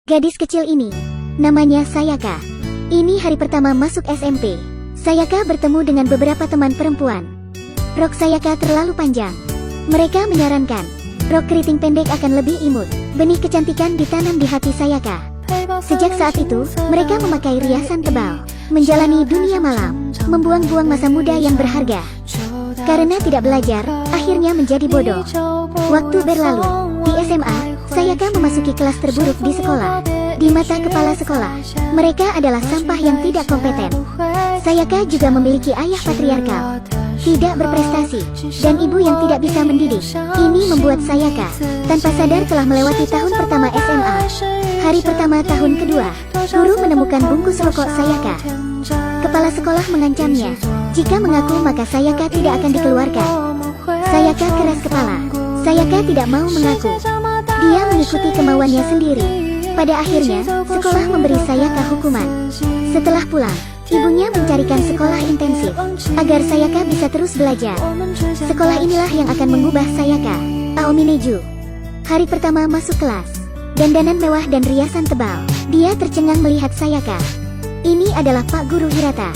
Gadis kecil ini, namanya Sayaka. Ini hari pertama masuk SMP. Sayaka bertemu dengan beberapa teman perempuan. Rok Sayaka terlalu panjang. Mereka menyarankan, rok keriting pendek akan lebih imut. Benih kecantikan ditanam di hati Sayaka. Sejak saat itu, mereka memakai riasan tebal, menjalani dunia malam, membuang-buang masa muda yang berharga. Karena tidak belajar, akhirnya menjadi bodoh. Waktu berlalu, di SMA, Sayaka memasuki kelas terburuk di sekolah. Di mata kepala sekolah, mereka adalah sampah yang tidak kompeten. Sayaka juga memiliki ayah patriarkal, tidak berprestasi, dan ibu yang tidak bisa mendidik. Ini membuat Sayaka tanpa sadar telah melewati tahun pertama SMA. Hari pertama tahun kedua, guru menemukan bungkus rokok Sayaka. Kepala sekolah mengancamnya, jika mengaku maka Sayaka tidak akan dikeluarkan. Sayaka keras kepala. Sayaka tidak mau mengaku. Dia mengikuti kemauannya sendiri. Pada akhirnya, sekolah memberi Sayaka hukuman. Setelah pulang, ibunya mencarikan sekolah intensif agar Sayaka bisa terus belajar. Sekolah inilah yang akan mengubah Sayaka. Aomineju. Hari pertama masuk kelas, dandanan mewah dan riasan tebal. Dia tercengang melihat Sayaka. Ini adalah Pak Guru Hirata.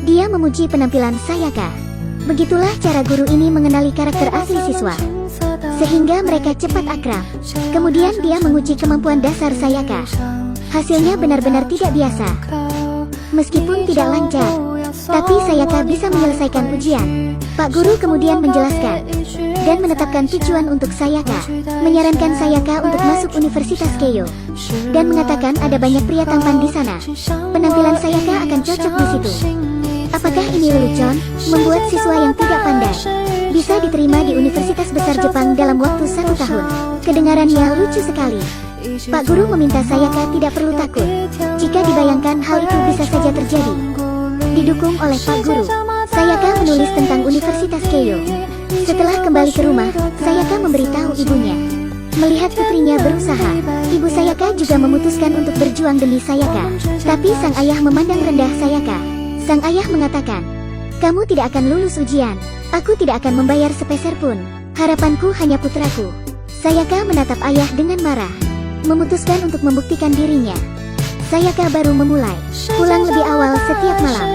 Dia memuji penampilan Sayaka. Begitulah cara guru ini mengenali karakter asli siswa, sehingga mereka cepat akrab. Kemudian dia menguji kemampuan dasar Sayaka. Hasilnya benar-benar tidak biasa. Meskipun tidak lancar, tapi Sayaka bisa menyelesaikan ujian. Pak Guru kemudian menjelaskan dan menetapkan tujuan untuk Sayaka, menyarankan Sayaka untuk masuk Universitas Keio, dan mengatakan ada banyak pria tampan di sana. Penampilan Sayaka akan cocok di situ. Apakah ini lelucon? Membuat siswa yang tidak pandai bisa diterima di Universitas Besar Jepang dalam waktu 1 tahun. Kedengarannya lucu sekali. Pak Guru meminta Sayaka tidak perlu takut. Jika dibayangkan hal itu bisa saja terjadi. Didukung oleh Pak Guru, Sayaka menulis tentang Universitas Keio. Setelah kembali ke rumah, Sayaka memberitahu ibunya. Melihat putrinya berusaha, ibu Sayaka juga memutuskan untuk berjuang demi Sayaka. Tapi sang ayah memandang rendah Sayaka. Sang ayah mengatakan, "Kamu tidak akan lulus ujian. Aku tidak akan membayar sepeser pun. Harapanku hanya putraku." Sayaka menatap ayah dengan marah, memutuskan untuk membuktikan dirinya. Sayaka baru memulai, pulang lebih awal setiap malam,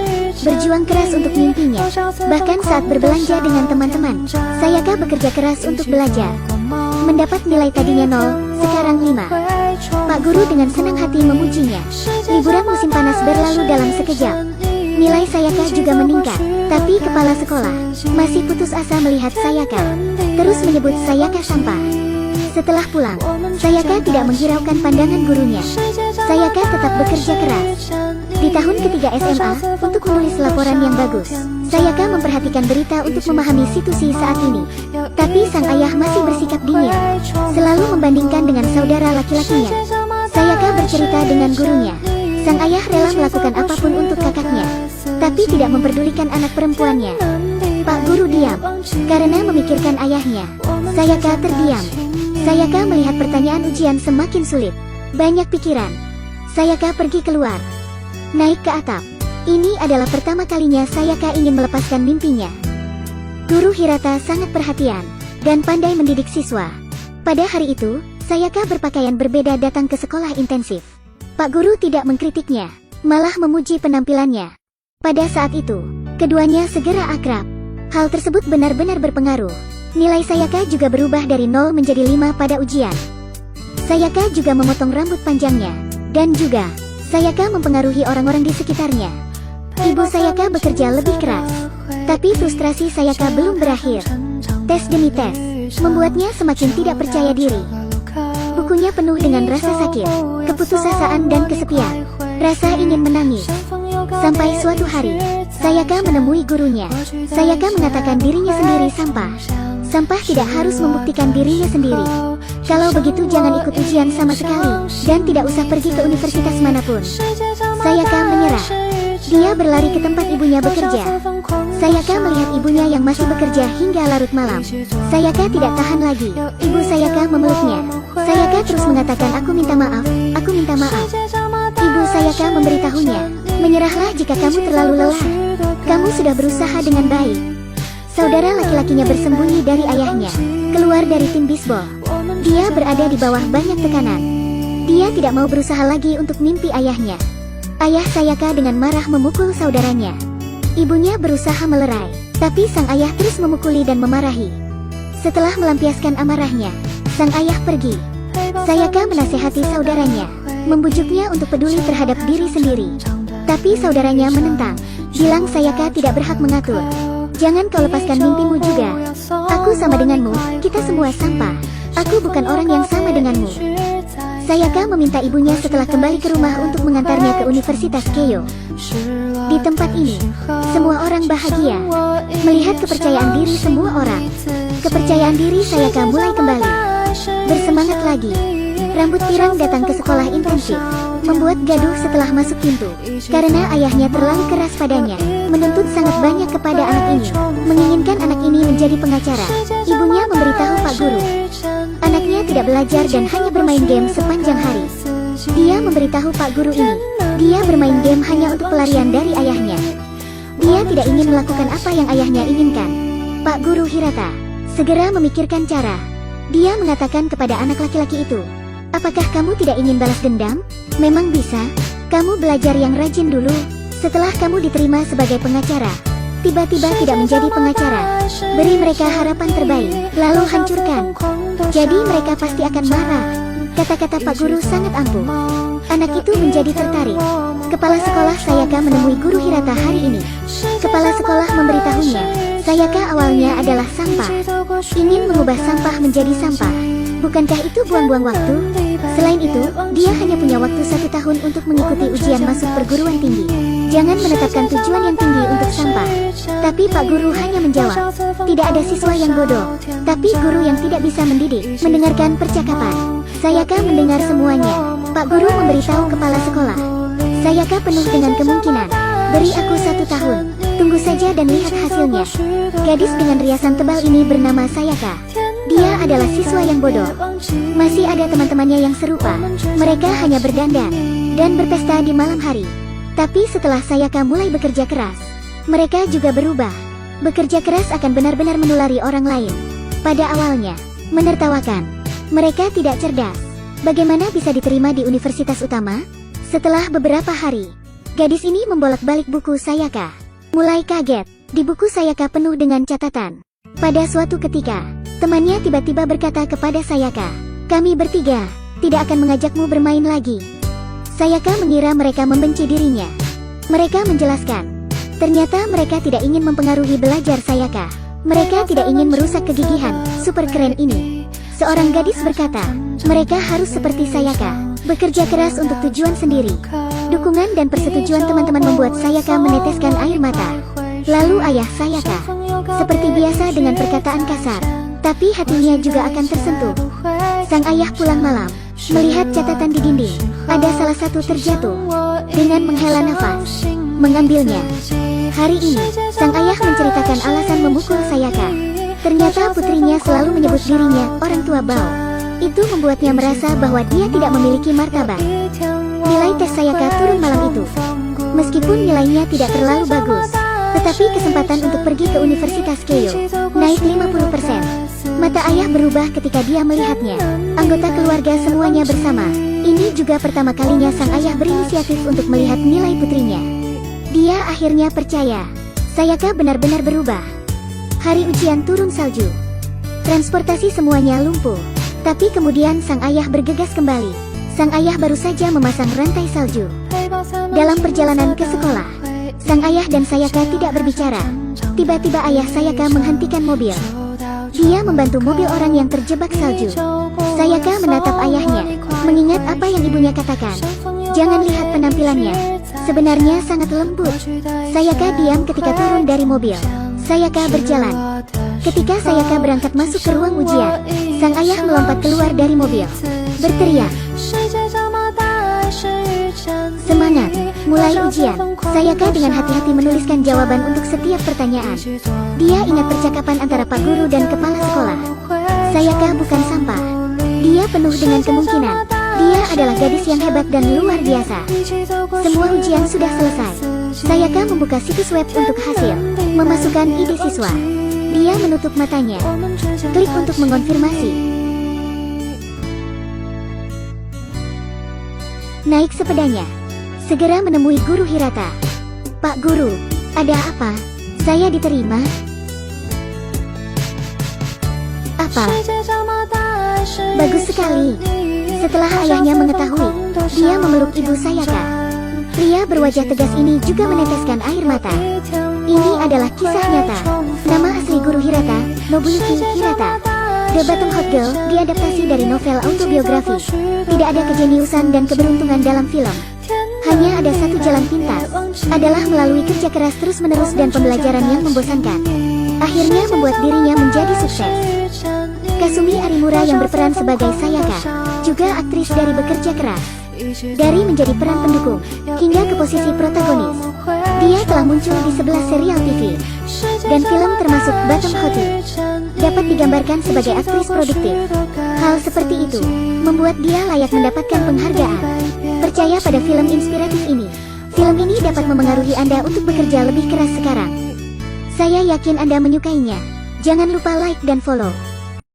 berjuang keras untuk mimpinya. Bahkan saat berbelanja dengan teman-teman, Sayaka bekerja keras untuk belajar. Mendapat nilai tadinya 0, sekarang 5. Pak Guru dengan senang hati memujinya. Liburan musim panas berlalu dalam sekejap. Nilai Sayaka juga meningkat, tapi kepala sekolah masih putus asa melihat Sayaka, terus menyebut Sayaka sampah. Setelah pulang, Sayaka tidak menghiraukan pandangan gurunya. Sayaka tetap bekerja keras. Di tahun ketiga SMA, untuk menulis laporan yang bagus, Sayaka memperhatikan berita untuk memahami situasi saat ini. Tapi sang ayah masih bersikap dingin, selalu membandingkan dengan saudara laki-lakinya. Sayaka bercerita dengan gurunya. Sang ayah rela melakukan apapun untuk kakaknya, tapi tidak memperdulikan anak perempuannya. Pak Guru diam, karena memikirkan ayahnya. Sayaka terdiam. Sayaka melihat pertanyaan ujian semakin sulit. Banyak pikiran. Sayaka pergi keluar, naik ke atap. Ini adalah pertama kalinya Sayaka ingin melepaskan mimpinya. Guru Hirata sangat perhatian dan pandai mendidik siswa. Pada hari itu, Sayaka berpakaian berbeda datang ke sekolah intensif. Pak Guru tidak mengkritiknya, malah memuji penampilannya. Pada saat itu, keduanya segera akrab. Hal tersebut benar-benar berpengaruh. Nilai Sayaka juga berubah dari 0 menjadi 5 pada ujian. Sayaka juga memotong rambut panjangnya. Dan juga, Sayaka mempengaruhi orang-orang di sekitarnya. Ibu Sayaka bekerja lebih keras. Tapi frustrasi Sayaka belum berakhir. Tes demi tes membuatnya semakin tidak percaya diri. Bukunya penuh dengan rasa sakit, keputusasaan dan kesepian. Rasa ingin menangis. Sampai suatu hari, Sayaka menemui gurunya. Sayaka mengatakan dirinya sendiri sampah. Sampah tidak harus membuktikan dirinya sendiri. Kalau begitu jangan ikut ujian sama sekali, dan tidak usah pergi ke universitas manapun. Sayaka menyerah. Dia berlari ke tempat ibunya bekerja. Sayaka melihat ibunya yang masih bekerja hingga larut malam. Sayaka tidak tahan lagi. Ibu Sayaka memeluknya. Sayaka terus mengatakan, "Aku minta maaf, aku minta maaf." Ibu Sayaka memberitahunya, "Menyerahlah jika kamu terlalu lelah. Kamu sudah berusaha dengan baik." Saudara laki-lakinya bersembunyi dari ayahnya, keluar dari tim bisbol. Dia berada di bawah banyak tekanan. Dia tidak mau berusaha lagi untuk mimpi ayahnya. Ayah Sayaka dengan marah memukul saudaranya. Ibunya berusaha melerai, tapi sang ayah terus memukuli dan memarahi. Setelah melampiaskan amarahnya, sang ayah pergi. Sayaka menasehati saudaranya, membujuknya untuk peduli terhadap diri sendiri. Tapi saudaranya menentang, bilang Sayaka tidak berhak mengatur. Jangan kau lepaskan mimpimu juga. Aku sama denganmu, kita semua sampah. Aku bukan orang yang sama denganmu. Sayaka meminta ibunya setelah kembali ke rumah untuk mengantarnya ke Universitas Keio. Di tempat ini, semua orang bahagia melihat kepercayaan diri semua orang. Kepercayaan diri Sayaka mulai kembali. Bersemangat lagi. Rambut pirang datang ke sekolah intensif, membuat gaduh setelah masuk pintu. Karena ayahnya terlalu keras padanya, menuntut sangat banyak kepada anak ini, menginginkan anak ini menjadi pengacara. Ibunya memberitahu Pak Guru, anaknya tidak belajar dan hanya bermain game sepanjang hari. Dia memberitahu Pak Guru ini, dia bermain game hanya untuk pelarian dari ayahnya. Dia tidak ingin melakukan apa yang ayahnya inginkan. Pak Guru Hirata segera memikirkan cara. Dia mengatakan kepada anak laki-laki itu, apakah kamu tidak ingin balas dendam? Memang bisa. Kamu belajar yang rajin dulu. Setelah kamu diterima sebagai pengacara, tiba-tiba tidak menjadi pengacara. Beri mereka harapan terbaik, lalu hancurkan. Jadi mereka pasti akan marah. Kata-kata Pak Guru sangat ampuh. Anak itu menjadi tertarik. Kepala sekolah Sayaka menemui Guru Hirata hari ini. Kepala sekolah memberitahunya, Sayaka awalnya adalah sampah. Ingin mengubah sampah menjadi sampah. Bukankah itu buang-buang waktu? Selain itu, dia hanya punya waktu 1 tahun untuk mengikuti ujian masuk perguruan tinggi. Jangan menetapkan tujuan yang tinggi untuk sampah. Tapi Pak Guru hanya menjawab, tidak ada siswa yang bodoh, tapi guru yang tidak bisa mendidik. Mendengarkan percakapan, Sayaka mendengar semuanya. Pak Guru memberitahu kepala sekolah, Sayaka penuh dengan kemungkinan. Beri aku 1 tahun. Tunggu saja dan lihat hasilnya. Gadis dengan riasan tebal ini bernama Sayaka. Dia adalah siswa yang bodoh. Masih ada teman-temannya yang serupa. Mereka hanya berdandan dan berpesta di malam hari. Tapi setelah Sayaka mulai bekerja keras, mereka juga berubah. Bekerja keras akan benar-benar menulari orang lain. Pada awalnya, menertawakan. Mereka tidak cerdas. Bagaimana bisa diterima di universitas utama? Setelah beberapa hari, gadis ini membolak-balik buku Sayaka. Mulai kaget, di buku Sayaka penuh dengan catatan. Pada suatu ketika, temannya tiba-tiba berkata kepada Sayaka, kami bertiga tidak akan mengajakmu bermain lagi. Sayaka mengira mereka membenci dirinya. Mereka menjelaskan, ternyata mereka tidak ingin mempengaruhi belajar Sayaka. Mereka tidak ingin merusak kegigihan super keren ini. Seorang gadis berkata, mereka harus seperti Sayaka, bekerja keras untuk tujuan sendiri. Dukungan dan persetujuan teman-teman membuat Sayaka meneteskan air mata. Lalu ayah Sayaka, seperti biasa dengan perkataan kasar, tapi hatinya juga akan tersentuh. Sang ayah pulang malam, melihat catatan di dinding. Ada salah satu terjatuh. Dengan menghela nafas, mengambilnya. Hari ini, sang ayah menceritakan alasan memukul Sayaka. Ternyata putrinya selalu menyebut dirinya orang tua bau. Itu membuatnya merasa bahwa dia tidak memiliki martabat. Nilai tes Sayaka turun malam itu. Meskipun nilainya tidak terlalu bagus, tetapi kesempatan untuk pergi ke Universitas Keio naik 50%. Mata ayah berubah ketika dia melihatnya. Anggota keluarga semuanya bersama. Ini juga pertama kalinya sang ayah berinisiatif untuk melihat nilai putrinya. Dia akhirnya percaya. Sayaka benar-benar berubah. Hari ujian turun salju. Transportasi semuanya lumpuh. Tapi kemudian sang ayah bergegas kembali. Sang ayah baru saja memasang rantai salju. Dalam perjalanan ke sekolah, sang ayah dan Sayaka tidak berbicara. Tiba-tiba ayah Sayaka menghentikan mobil. Dia membantu mobil orang yang terjebak salju. Sayaka menatap ayahnya, mengingat apa yang ibunya katakan. Jangan lihat penampilannya, sebenarnya sangat lembut. Sayaka diam ketika turun dari mobil. Sayaka berjalan. Ketika Sayaka berangkat masuk ke ruang ujian, sang ayah melompat keluar dari mobil, berteriak, semangat, mulai ujian. Sayaka dengan hati-hati menuliskan jawaban untuk setiap pertanyaan. Dia ingat percakapan antara Pak Guru dan kepala sekolah. Sayaka bukan sampah. Dia penuh dengan kemungkinan. Dia adalah gadis yang hebat dan luar biasa. Semua ujian sudah selesai. Sayaka membuka situs web untuk hasil, memasukkan ID siswa. Dia menutup matanya. Klik untuk mengonfirmasi. naik sepedanya. Segera menemui Guru Hirata. Pak Guru, ada apa? Saya diterima? Apa? Bagus sekali. Setelah ayahnya mengetahui, dia memeluk ibu Sayaka. Pria berwajah tegas ini juga meneteskan air mata. Ini adalah kisah nyata. Nama asli Guru Hirata, Nobuyuki Hirata. The Bottom Hot Girl diadaptasi dari novel autobiografi. Tidak ada kejeniusan dan keberuntungan dalam film. Hanya ada satu jalan pintas, adalah melalui kerja keras terus-menerus dan pembelajaran yang membosankan. Akhirnya membuat dirinya menjadi sukses. Kasumi Arimura yang berperan sebagai Sayaka, juga aktris dari bekerja keras. Dari menjadi peran pendukung, hingga ke posisi protagonis. Dia telah muncul di 11 serial TV dan film termasuk Bottom Hot. Dapat digambarkan sebagai aktris produktif. Hal seperti itu membuat dia layak mendapatkan penghargaan. Percaya pada film inspiratif ini. Film ini dapat memengaruhi Anda untuk bekerja lebih keras sekarang. Saya yakin Anda menyukainya. Jangan lupa like dan follow.